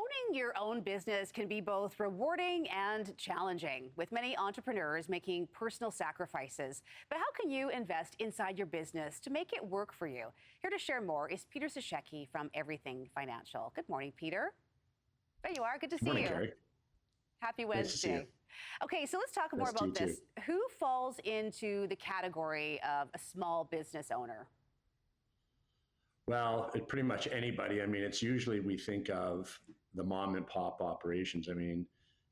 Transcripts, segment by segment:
Owning your own business can be both rewarding and challenging, with many entrepreneurs making personal sacrifices. But how can you invest inside your business to make it work for you? Here to share more is Peter Sashecki from Everything Financial. Good morning, Peter. There you are. Good to see Morning, you. Carrie. Happy Nice to see you. Wednesday. Okay, so let's talk more Nice to about you this. too. Who falls into the category of a small business owner? Well, pretty much anybody. I mean, it's usually we think of the mom and pop operations. I mean,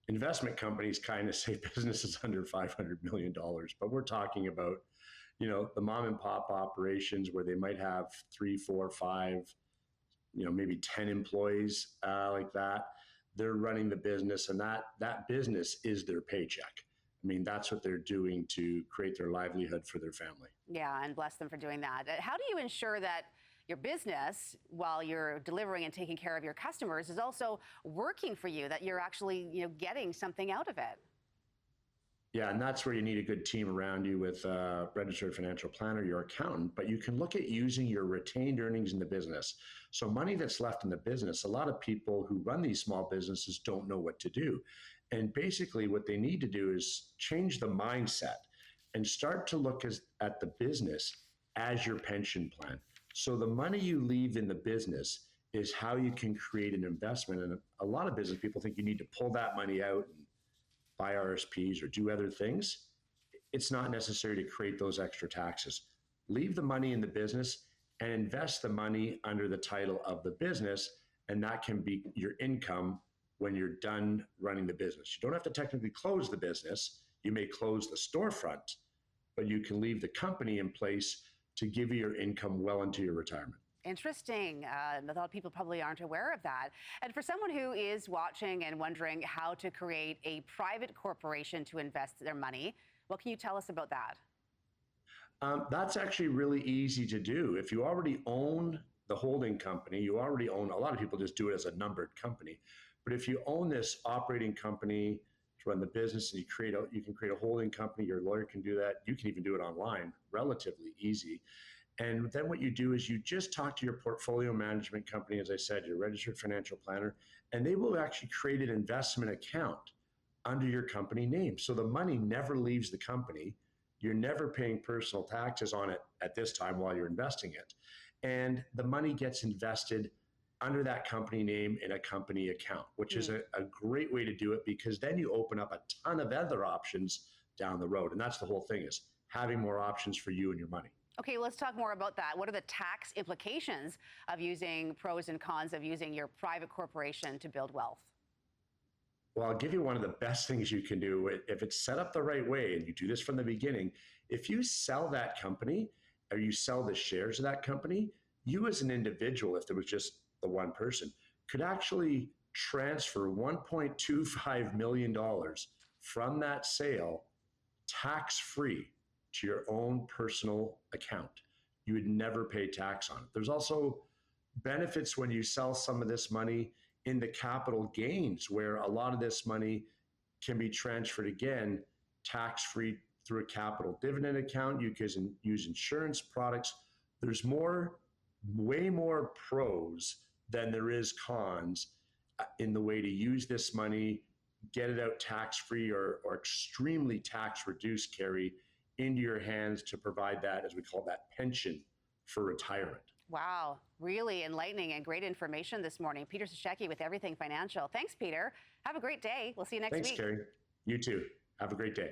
investment companies kind of say businesses under $500 million, but we're talking about, the mom and pop operations where they might have 3, 4, 5, maybe 10 employees like that. They're running the business, and that business is their paycheck. I mean, that's what they're doing to create their livelihood for their family. Yeah, and bless them for doing that. How do you ensure that your business, while you're delivering and taking care of your customers, is also working for you, that you're actually, getting something out of it? Yeah, and that's where you need a good team around you with a registered financial planner, your accountant, but you can look at using your retained earnings in the business. So money that's left in the business, a lot of people who run these small businesses don't know what to do. And basically what they need to do is change the mindset and start to look at the business as your pension plan. So the money you leave in the business is how you can create an investment. And a lot of business people think you need to pull that money out and buy RSPs or do other things. It's not necessary to create those extra taxes. Leave the money in the business and invest the money under the title of the business, and that can be your income when you're done running the business. You don't have to technically close the business. You may close the storefront, but you can leave the company in place to give you your income well into your retirement. Interesting. A lot of people probably aren't aware of that. And for someone who is watching and wondering how to create a private corporation to invest their money, what can you tell us about that? That's actually really easy to do. If you already own the holding company, you already own, a lot of people just do it as a numbered company. But if you own this operating company to run the business and you can create a holding company, your lawyer can do that. You can even do it online, relatively easy. And then what you do is you just talk to your portfolio management company, as I said, your registered financial planner, and they will actually create an investment account under your company name. So the money never leaves the company. You're never paying personal taxes on it at this time while you're investing it. And the money gets invested under that company name in a company account, which is a great way to do it, because then you open up a ton of other options down the road. And that's the whole thing, is having more options for you and your money. Okay, let's talk more about that. What are the tax implications of pros and cons of using your private corporation to build wealth? Well, I'll give you one of the best things you can do. If it's set up the right way and you do this from the beginning, if you sell that company or you sell the shares of that company, you as an individual, if there was just the one person, could actually transfer $1.25 million from that sale tax-free to your own personal account. You would never pay tax on it. There's also benefits when you sell some of this money in the capital gains, where a lot of this money can be transferred again tax-free through a capital dividend account. You can use insurance products. There's way more pros than there is cons in the way to use this money, get it out tax-free or extremely tax-reduced, Carrie, into your hands to provide that, as we call that, pension for retirement. Wow, really enlightening and great information this morning. Peter Sashecki with Everything Financial. Thanks, Peter. Have a great day. We'll see you next week. Thanks, Carrie. You too. Have a great day.